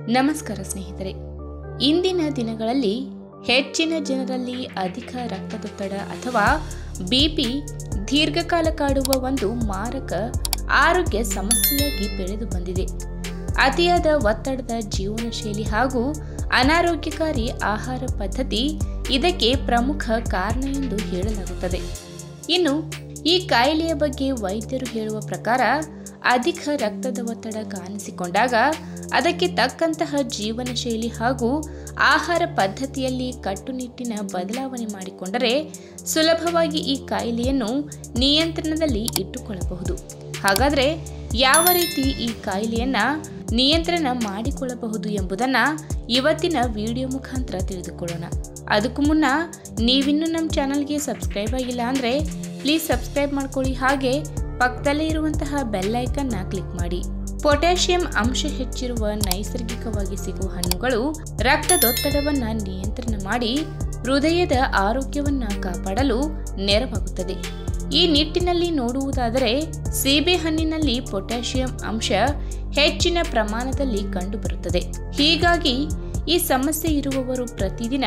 ನಮಸ್ಕಾರ ಸ್ನೇಹಿತರೆ. ಇಂದಿನ ದಿನಗಳಲ್ಲಿ ಹೆಚ್ಚಿನ ಜನರಲ್ಲಿ ಅಧಿಕ ರಕ್ತದೊತ್ತಡ ಅಥವಾ ಬಿಪಿ ದೀರ್ಘಕಾಲ ಕಾಡುವ ಒಂದು ಮಾರಕ ಆರೋಗ್ಯ ಸಮಸ್ಯೆಯಾಗಿ ಬೆಳೆದು ಬಂದಿದೆ. ಅತಿಯಾದ ಒತ್ತಡದ ಜೀವನ ಶೈಲಿ ಹಾಗೂ ಅನಾರೋಗ್ಯಕಾರಿ ಆಹಾರ ಪದ್ಧತಿ ಇದಕ್ಕೆ ಪ್ರಮುಖ ಕಾರಣ ಎಂದು ಹೇಳಲಾಗುತ್ತದೆ. ಇನ್ನು ಈ ಕಾಯಿಲೆಯ ಬಗ್ಗೆ ವೈದ್ಯರು ಹೇಳುವ ಪ್ರಕಾರ ಅಧಿಕ ರಕ್ತದ ಒತ್ತಡ ಕಾಣಿಸಿಕೊಂಡಾಗ ಅದಕ್ಕೆ ತಕ್ಕಂತಹ ಜೀವನ ಶೈಲಿ ಹಾಗೂ ಆಹಾರ ಪದ್ಧತಿಯಲ್ಲಿ ಕಟ್ಟುನಿಟ್ಟಿನ ಬದಲಾವಣೆ ಮಾಡಿಕೊಂಡರೆ ಸುಲಭವಾಗಿ ಈ ಕಾಯಿಲೆಯನ್ನು ನಿಯಂತ್ರಣದಲ್ಲಿ ಇಟ್ಟುಕೊಳ್ಳಬಹುದು. ಹಾಗಾದರೆ ಯಾವ ರೀತಿ ಈ ಕಾಯಿಲೆಯನ್ನು ನಿಯಂತ್ರಣ ಮಾಡಿಕೊಳ್ಳಬಹುದು ಎಂಬುದನ್ನು ಇವತ್ತಿನ ವಿಡಿಯೋ ಮುಖಾಂತರ ತಿಳಿದುಕೊಳ್ಳೋಣ. ಅದಕ್ಕೂ ಮುನ್ನ ನೀವಿನ್ನೂ ನಮ್ಮ ಚಾನಲ್ಗೆ ಸಬ್ಸ್ಕ್ರೈಬ್ ಆಗಿಲ್ಲ ಅಂದರೆ ಪ್ಲೀಸ್ ಸಬ್ಸ್ಕ್ರೈಬ್ ಮಾಡ್ಕೊಳ್ಳಿ, ಹಾಗೆ ಪಕ್ಕದಲ್ಲೇ ಇರುವಂತಹ ಬೆಲ್ ಐಕನ್ನ ಕ್ಲಿಕ್ ಮಾಡಿ. ಪೊಟ್ಯಾಷಿಯಂ ಅಂಶ ಹೆಚ್ಚಿರುವ ನೈಸರ್ಗಿಕವಾಗಿ ಸಿಗುವ ಹಣ್ಣುಗಳು ರಕ್ತದೊತ್ತಡವನ್ನು ನಿಯಂತ್ರಣ ಮಾಡಿ ಹೃದಯದ ಆರೋಗ್ಯವನ್ನು ಕಾಪಾಡಲು ನೆರವಾಗುತ್ತದೆ. ಈ ನಿಟ್ಟಿನಲ್ಲಿ ನೋಡುವುದಾದರೆ ಸೀಬೆ ಹಣ್ಣಿನಲ್ಲಿ ಪೊಟ್ಯಾಷಿಯಂ ಅಂಶ ಹೆಚ್ಚಿನ ಪ್ರಮಾಣದಲ್ಲಿ ಕಂಡುಬರುತ್ತದೆ. ಹೀಗಾಗಿ ಈ ಸಮಸ್ಯೆ ಇರುವವರು ಪ್ರತಿದಿನ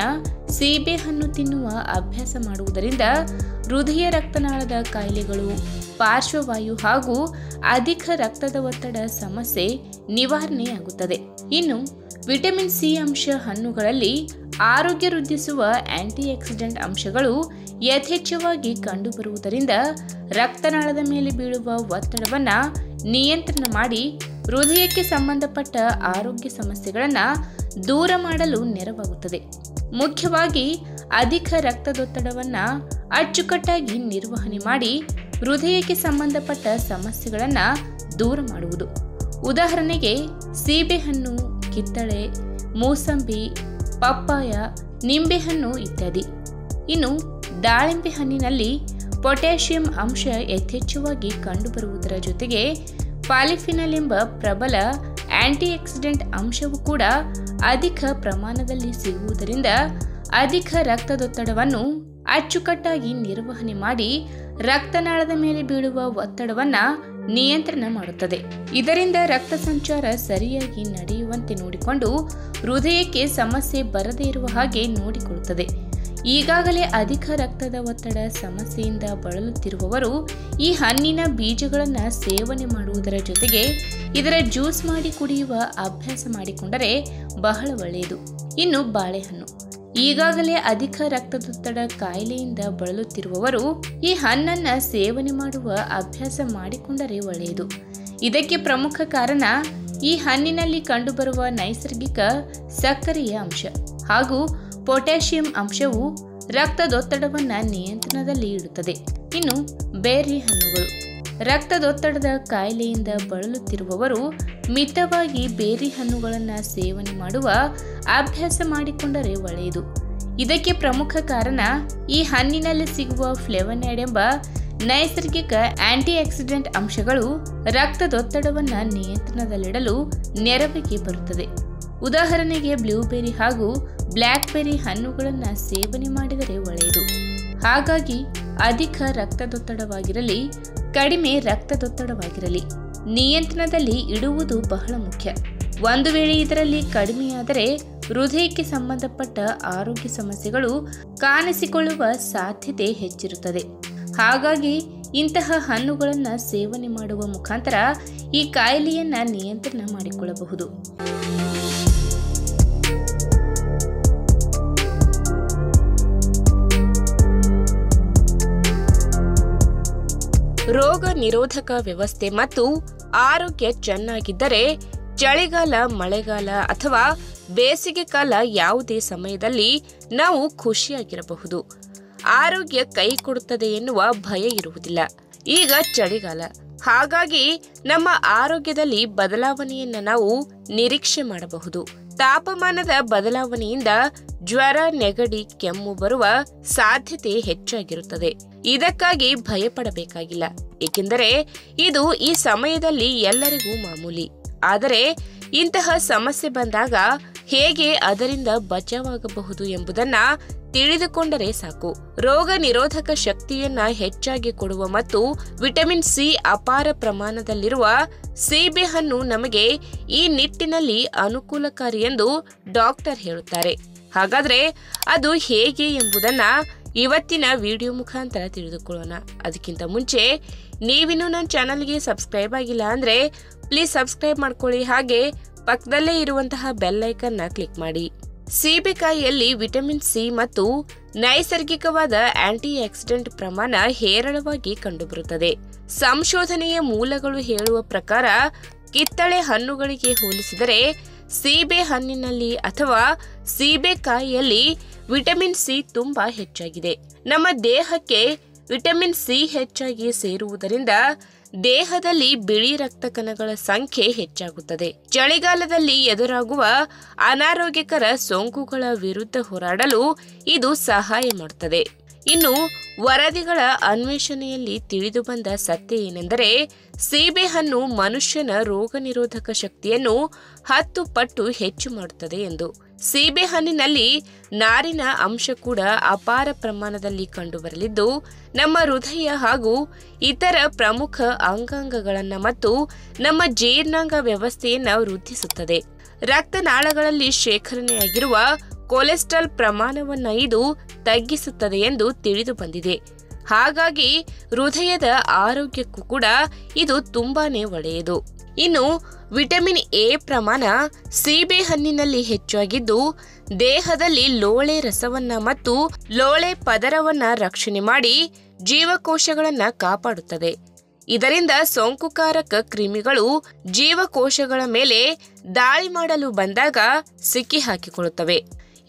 ಸೀಬೆ ಹಣ್ಣು ತಿನ್ನುವ ಅಭ್ಯಾಸ ಮಾಡುವುದರಿಂದ ಹೃದಯ ರಕ್ತನಾಳದ ಕಾಯಿಲೆಗಳು, ಪಾರ್ಶ್ವವಾಯು ಹಾಗೂ ಅಧಿಕ ರಕ್ತದ ಒತ್ತಡ ಸಮಸ್ಯೆ ನಿವಾರಣೆಯಾಗುತ್ತದೆ. ಇನ್ನು ವಿಟಮಿನ್ ಸಿ ಅಂಶ ಹಣ್ಣುಗಳಲ್ಲಿ ಆರೋಗ್ಯ ವೃದ್ಧಿಸುವ ಆಂಟಿ ಆಕ್ಸಿಡೆಂಟ್ ಅಂಶಗಳು ಯಥೇಚ್ಛವಾಗಿ ಕಂಡುಬರುವುದರಿಂದ ರಕ್ತನಾಳದ ಮೇಲೆ ಬೀಳುವ ಒತ್ತಡವನ್ನು ನಿಯಂತ್ರಣ ಮಾಡಿ ಹೃದಯಕ್ಕೆ ಸಂಬಂಧಪಟ್ಟ ಆರೋಗ್ಯ ಸಮಸ್ಯೆಗಳನ್ನು ದೂರ ಮಾಡಲು ನೆರವಾಗುತ್ತದೆ. ಮುಖ್ಯವಾಗಿ ಅಧಿಕ ರಕ್ತದೊತ್ತಡವನ್ನು ಅಚ್ಚುಕಟ್ಟಾಗಿ ನಿರ್ವಹಣೆ ಮಾಡಿ ಹೃದಯಕ್ಕೆ ಸಂಬಂಧಪಟ್ಟ ಸಮಸ್ಯೆಗಳನ್ನು ದೂರ ಮಾಡುವುದು. ಉದಾಹರಣೆಗೆ ಸೀಬೆಹಣ್ಣು, ಕಿತ್ತಳೆ, ಮೂಸಂಬಿ, ಪಪ್ಪಾಯ, ನಿಂಬೆಹಣ್ಣು ಇತ್ಯಾದಿ. ಇನ್ನು ದಾಳಿಂಬೆ ಹಣ್ಣಿನಲ್ಲಿ ಪೊಟ್ಯಾಷಿಯಂ ಅಂಶ ಯಥೇಚ್ಛವಾಗಿ ಕಂಡುಬರುವುದರ ಜೊತೆಗೆ ಪಾಲಿಫಿನಲ್ ಎಂಬ ಪ್ರಬಲ ಆಂಟಿ ಆಕ್ಸಿಡೆಂಟ್ ಅಂಶವು ಕೂಡ ಅಧಿಕ ಪ್ರಮಾಣದಲ್ಲಿ ಸಿಗುವುದರಿಂದ ಅಧಿಕ ರಕ್ತದೊತ್ತಡವನ್ನು ಅಚ್ಚುಕಟ್ಟಾಗಿ ನಿರ್ವಹಣೆ ಮಾಡಿ ರಕ್ತನಾಳದ ಮೇಲೆ ಬೀಳುವ ಒತ್ತಡವನ್ನು ನಿಯಂತ್ರಣ ಮಾಡುತ್ತದೆ. ಇದರಿಂದ ರಕ್ತ ಸಂಚಾರ ಸರಿಯಾಗಿ ನಡೆಯುವಂತೆ ನೋಡಿಕೊಂಡು ಹೃದಯಕ್ಕೆ ಸಮಸ್ಯೆ ಬರದೇ ಇರುವ ಹಾಗೆ ನೋಡಿಕೊಳ್ಳುತ್ತದೆ. ಈಗಾಗಲೇ ಅಧಿಕ ರಕ್ತದ ಒತ್ತಡ ಸಮಸ್ಯೆಯಿಂದ ಬಳಲುತ್ತಿರುವವರು ಈ ಹಣ್ಣಿನ ಬೀಜಗಳನ್ನು ಸೇವನೆ ಮಾಡುವುದರ ಜೊತೆಗೆ ಇದರ ಜ್ಯೂಸ್ ಮಾಡಿ ಕುಡಿಯುವ ಅಭ್ಯಾಸ ಮಾಡಿಕೊಂಡರೆ ಬಹಳ ಒಳ್ಳೆಯದು. ಇನ್ನು ಬಾಳೆಹಣ್ಣು, ಈಗಾಗಲೇ ಅಧಿಕ ರಕ್ತದೊತ್ತಡ ಕಾಯಿಲೆಯಿಂದ ಬಳಲುತ್ತಿರುವವರು ಈ ಹಣ್ಣನ್ನು ಸೇವನೆ ಮಾಡುವ ಅಭ್ಯಾಸ ಮಾಡಿಕೊಂಡರೆ ಒಳ್ಳೆಯದು. ಇದಕ್ಕೆ ಪ್ರಮುಖ ಕಾರಣ ಈ ಹಣ್ಣಿನಲ್ಲಿ ಕಂಡುಬರುವ ನೈಸರ್ಗಿಕ ಸಕ್ಕರೆಯ ಅಂಶ ಹಾಗೂ ಪೊಟ್ಯಾಷಿಯಂ ಅಂಶವು ರಕ್ತದೊತ್ತಡವನ್ನು ನಿಯಂತ್ರಣದಲ್ಲಿ ಇಡುತ್ತದೆ. ಇನ್ನು ಬೇರಿ ಹಣ್ಣುಗಳು, ರಕ್ತದೊತ್ತಡದ ಕಾಯಿಲೆಯಿಂದ ಬಳಲುತ್ತಿರುವವರು ಮಿತವಾಗಿ ಬೇರಿ ಹಣ್ಣುಗಳನ್ನು ಸೇವನೆ ಮಾಡುವ ಅಭ್ಯಾಸ ಮಾಡಿಕೊಂಡರೆ ಒಳ್ಳೆಯದು. ಇದಕ್ಕೆ ಪ್ರಮುಖ ಕಾರಣ ಈ ಹಣ್ಣಿನಲ್ಲಿ ಸಿಗುವ ಫ್ಲೇವನಾಯ್ಡ್ ಎಂಬ ನೈಸರ್ಗಿಕ ಆಂಟಿ ಆಕ್ಸಿಡೆಂಟ್ ಅಂಶಗಳು ರಕ್ತದೊತ್ತಡವನ್ನು ನಿಯಂತ್ರಣದಲ್ಲಿಡಲು ನೆರವಿಗೆ ಬರುತ್ತದೆ. ಉದಾಹರಣೆಗೆ ಬ್ಲೂಬೆರಿ ಹಾಗೂ ಬ್ಲ್ಯಾಕ್ಬೆರಿ ಹಣ್ಣುಗಳನ್ನು ಸೇವನೆ ಮಾಡಿದರೆ ಒಳ್ಳೆಯದು. ಹಾಗಾಗಿ ಅಧಿಕ ರಕ್ತದೊತ್ತಡವಾಗಿರಲಿ ಕಡಿಮೆ ರಕ್ತದೊತ್ತಡವಾಗಿರಲಿ ನಿಯಂತ್ರಣದಲ್ಲಿ ಇಡುವುದು ಬಹಳ ಮುಖ್ಯ. ಒಂದು ವೇಳೆ ಇದರಲ್ಲಿ ಕಡಿಮೆಯಾದರೆ ಹೃದಯಕ್ಕೆ ಸಂಬಂಧಪಟ್ಟ ಆರೋಗ್ಯ ಸಮಸ್ಯೆಗಳು ಕಾಣಿಸಿಕೊಳ್ಳುವ ಸಾಧ್ಯತೆ ಹೆಚ್ಚಿರುತ್ತದೆ. ಹಾಗಾಗಿ ಇಂತಹ ಹಣ್ಣುಗಳನ್ನು ಸೇವನೆ ಮಾಡುವ ಮುಖಾಂತರ ಈ ಕಾಯಿಲೆಯನ್ನು ನಿಯಂತ್ರಣ ಮಾಡಿಕೊಳ್ಳಬಹುದು. ರೋಗ ನಿರೋಧಕ ವ್ಯವಸ್ಥೆ ಮತ್ತು ಆರೋಗ್ಯ ಚೆನ್ನಾಗಿದ್ದರೆ ಚಳಿಗಾಲ, ಮಳೆಗಾಲ ಅಥವಾ ಬೇಸಿಗೆ ಕಾಲ ಯಾವುದೇ ಸಮಯದಲ್ಲಿ ನಾವು ಖುಷಿಯಾಗಿರಬಹುದು. ಆರೋಗ್ಯ ಕೈ ಕೊಡುತ್ತದೆ ಎನ್ನುವ ಭಯ ಇರುವುದಿಲ್ಲ. ಈಗ ಚಳಿಗಾಲ, ಹಾಗಾಗಿ ನಮ್ಮ ಆರೋಗ್ಯದಲ್ಲಿ ಬದಲಾವಣೆಯನ್ನು ನಾವು ನಿರೀಕ್ಷೆ ಮಾಡಬಹುದು. ತಾಪಮಾನದ ಬದಲಾವಣೆಯಿಂದ ಜ್ವರ, ನೆಗಡಿ, ಕೆಮ್ಮು ಬರುವ ಸಾಧ್ಯತೆ ಹೆಚ್ಚಾಗಿರುತ್ತದೆ. ಇದಕ್ಕಾಗಿ ಭಯಪಡಬೇಕಾಗಿಲ್ಲ, ಏಕೆಂದರೆ ಇದು ಈ ಸಮಯದಲ್ಲಿ ಎಲ್ಲರಿಗೂ ಮಾಮೂಲಿ. ಆದರೆ ಇಂತಹ ಸಮಸ್ಯೆ ಬಂದಾಗ ಹೇಗೆ ಅದರಿಂದ ಬಚಾವಾಗಬಹುದು ಎಂಬುದನ್ನ ತಿಳಿದುಕೊಂಡರೆ ಸಾಕು. ರೋಗ ನಿರೋಧಕ ಶಕ್ತಿಯನ್ನ ಹೆಚ್ಚಾಗಿ ಕೊಡುವ ಮತ್ತು ವಿಟಮಿನ್ ಸಿ ಅಪಾರ ಪ್ರಮಾಣದಲ್ಲಿರುವ ಸೀಬೆಹಣ್ಣು ನಮಗೆ ಈ ನಿಟ್ಟಿನಲ್ಲಿ ಅನುಕೂಲಕಾರಿ ಎಂದು ಡಾಕ್ಟರ್ ಹೇಳುತ್ತಾರೆ. ಹಾಗಾದ್ರೆ ಅದು ಹೇಗೆ ಎಂಬುದನ್ನ ಇವತ್ತಿನ ವಿಡಿಯೋ ಮುಖಾಂತರ ತಿಳಿದುಕೊಳ್ಳೋಣ. ಅದಕ್ಕಿಂತ ಮುಂಚೆ ನೀವಿನ್ನೂ ನನ್ನ ಚಾನಲ್ಗೆ ಸಬ್ಸ್ಕ್ರೈಬ್ ಆಗಿಲ್ಲ ಅಂದ್ರೆ ಪ್ಲೀಸ್ ಸಬ್ಸ್ಕ್ರೈಬ್ ಮಾಡ್ಕೊಳ್ಳಿ, ಹಾಗೆ ಪಕ್ಕದಲ್ಲೇ ಇರುವಂತಹ ಬೆಲ್ ಐಕನ್ ನ ಕ್ಲಿಕ್ ಮಾಡಿ. ಸೀಬೆಕಾಯಿಯಲ್ಲಿ ವಿಟಮಿನ್ ಸಿ ಮತ್ತು ನೈಸರ್ಗಿಕವಾದ ಆಂಟಿ ಆಕ್ಸಿಡೆಂಟ್ ಪ್ರಮಾಣ ಹೇರಳವಾಗಿ ಕಂಡುಬರುತ್ತದೆ. ಸಂಶೋಧನೆಯ ಮೂಲಗಳು ಹೇಳುವ ಪ್ರಕಾರ ಕಿತ್ತಳೆ ಹಣ್ಣುಗಳಿಗೆ ಹೋಲಿಸಿದರೆ ಸೀಬೆ ಹಣ್ಣಿನಲ್ಲಿ ಅಥವಾ ಸೀಬೆಕಾಯಿಯಲ್ಲಿ ವಿಟಮಿನ್ ಸಿ ತುಂಬಾ ಹೆಚ್ಚಾಗಿದೆ. ನಮ್ಮ ದೇಹಕ್ಕೆ ವಿಟಮಿನ್ ಸಿ ಹೆಚ್ಚಾಗಿ ಸೇರುವುದರಿಂದ ದೇಹದಲ್ಲಿ ಬಿಳಿ ರಕ್ತ ಕಣಗಳ ಸಂಖ್ಯೆ ಹೆಚ್ಚಾಗುತ್ತದೆ. ಚಳಿಗಾಲದಲ್ಲಿ ಎದುರಾಗುವ ಅನಾರೋಗ್ಯಕರ ಸೋಂಕುಗಳ ವಿರುದ್ಧ ಹೋರಾಡಲು ಇದು ಸಹಾಯ ಮಾಡುತ್ತದೆ. ಇನ್ನು ವರದಿಗಳ ಅನ್ವೇಷಣೆಯಲ್ಲಿ ತಿಳಿದುಬಂದ ಸತ್ಯ ಏನೆಂದರೆ ಸೀಬೆಹಣ್ಣು ಮನುಷ್ಯನ ರೋಗ ನಿರೋಧಕ ಶಕ್ತಿಯನ್ನು 10 ಪಟ್ಟು ಹೆಚ್ಚು ಮಾಡುತ್ತದೆ ಎಂದು. ಸೀಬೆಹಣ್ಣಿನಲ್ಲಿ ನಾರಿನ ಅಂಶ ಕೂಡ ಅಪಾರ ಪ್ರಮಾಣದಲ್ಲಿ ಕಂಡುಬರಲಿದ್ದು ನಮ್ಮ ಹೃದಯ ಹಾಗೂ ಇತರ ಪ್ರಮುಖ ಅಂಗಾಂಗಗಳನ್ನು ಮತ್ತು ನಮ್ಮ ಜೀರ್ಣಾಂಗ ವ್ಯವಸ್ಥೆಯನ್ನು ವೃದ್ಧಿಸುತ್ತದೆ. ರಕ್ತನಾಳಗಳಲ್ಲಿ ಶೇಖರಣೆಯಾಗಿರುವ ಕೊಲೆಸ್ಟ್ರಾಲ್ ಪ್ರಮಾಣವನ್ನು ಇದು ತಗ್ಗಿಸುತ್ತದೆ ಎಂದು ತಿಳಿದು ಬಂದಿದೆ. ಹಾಗಾಗಿ ಹೃದಯದ ಆರೋಗ್ಯಕ್ಕೂ ಕೂಡ ಇದು ತುಂಬಾನೇ ಒಳ್ಳೆಯದು. ಇನ್ನು ವಿಟಮಿನ್ ಎ ಪ್ರಮಾಣ ಸೀಬೆಹಣ್ಣಿನಲ್ಲಿ ಹೆಚ್ಚಾಗಿದ್ದು ದೇಹದಲ್ಲಿ ಲೋಳೆ ರಸವನ್ನ ಮತ್ತು ಲೋಳೆ ಪದರವನ್ನ ರಕ್ಷಣೆ ಮಾಡಿ ಜೀವಕೋಶಗಳನ್ನ ಕಾಪಾಡುತ್ತದೆ. ಇದರಿಂದ ಸೋಂಕುಕಾರಕ ಕ್ರಿಮಿಗಳು ಜೀವಕೋಶಗಳ ಮೇಲೆ ದಾಳಿ ಮಾಡಲು ಬಂದಾಗ ಸಿಕ್ಕಿ ಹಾಕಿಕೊಳ್ಳುತ್ತವೆ.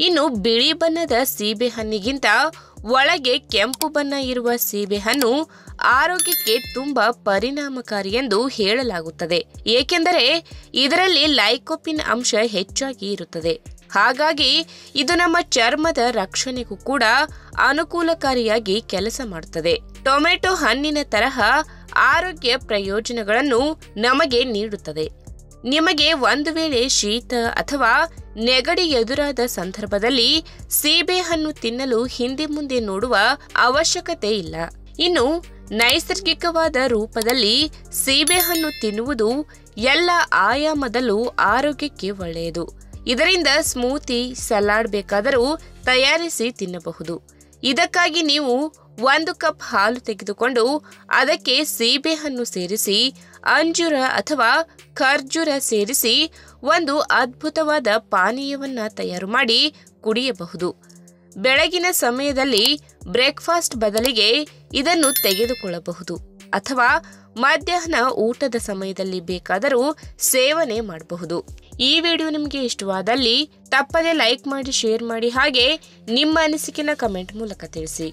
ಇನ್ನು ಬಿಳಿ ಬಣ್ಣದ ಸೀಬೆಹಣ್ಣಿಗಿಂತ ಒಳಗೆ ಕೆಂಪು ಬಣ್ಣ ಇರುವ ಸೀಬೆಹಣ್ಣು ಆರೋಗ್ಯಕ್ಕೆ ತುಂಬಾ ಪರಿಣಾಮಕಾರಿ ಎಂದು ಹೇಳಲಾಗುತ್ತದೆ. ಏಕೆಂದರೆ ಇದರಲ್ಲಿ ಲೈಕೋಪಿನ್ ಅಂಶ ಹೆಚ್ಚಾಗಿ ಇರುತ್ತದೆ. ಹಾಗಾಗಿ ಇದು ನಮ್ಮ ಚರ್ಮದ ರಕ್ಷಣೆಗೂ ಕೂಡ ಅನುಕೂಲಕಾರಿಯಾಗಿ ಕೆಲಸ ಮಾಡುತ್ತದೆ. ಟೊಮೆಟೊ ಹಣ್ಣಿನ ತರಹ ಆರೋಗ್ಯ ಪ್ರಯೋಜನಗಳನ್ನು ನಮಗೆ ನೀಡುತ್ತದೆ. ನಿಮಗೆ ಒಂದು ವೇಳೆ ಶೀತ ಅಥವಾ ನೆಗಡಿ ಎದುರಾದ ಸಂದರ್ಭದಲ್ಲಿ ಸೀಬೆಹಣ್ಣು ತಿನ್ನಲು ಹಿಂದೆ ಮುಂದೆ ನೋಡುವ ಅವಶ್ಯಕತೆ ಇಲ್ಲ. ಇನ್ನು ನೈಸರ್ಗಿಕವಾದ ರೂಪದಲ್ಲಿ ಸೀಬೆಹಣ್ಣು ತಿನ್ನುವುದು ಎಲ್ಲ ಆಯಾಮದಲ್ಲೂ ಆರೋಗ್ಯಕ್ಕೆ ಒಳ್ಳೆಯದು. ಇದರಿಂದ ಸ್ಮೂತಿ, ಸಲಾಡ್ ಬೇಕಾದರೂ ತಯಾರಿಸಿ ತಿನ್ನಬಹುದು. ಇದಕ್ಕಾಗಿ ನೀವು 1 ಕಪ್ ಹಾಲು ತೆಗೆದುಕೊಂಡು ಅದಕ್ಕೆ ಸೀಬೆಹಣ್ಣು ಸೇರಿಸಿ ಅಂಜೂರ ಅಥವಾ ಖರ್ಜೂರ ಸೇರಿಸಿ ಒಂದು ಅದ್ಭುತವಾದ ಪಾನೀಯವನ್ನ ತಯಾರು ಮಾಡಿ ಕುಡಿಯಬಹುದು. ಬೆಳಗಿನ ಸಮಯದಲ್ಲಿ ಬ್ರೇಕ್ಫಾಸ್ಟ್ ಬದಲಿಗೆ ಇದನ್ನು ತೆಗೆದುಕೊಳ್ಳಬಹುದು ಅಥವಾ ಮಧ್ಯಾಹ್ನ ಊಟದ ಸಮಯದಲ್ಲಿ ಬೇಕಾದರೂ ಸೇವನೆ ಮಾಡಬಹುದು. ಈ ವಿಡಿಯೋ ನಿಮಗೆ ಇಷ್ಟವಾದಲ್ಲಿ ತಪ್ಪದೆ ಲೈಕ್ ಮಾಡಿ, ಶೇರ್ ಮಾಡಿ, ಹಾಗೆ ನಿಮ್ಮ ಅನಿಸಿಕೆನ ಕಮೆಂಟ್ ಮೂಲಕ ತಿಳಿಸಿ.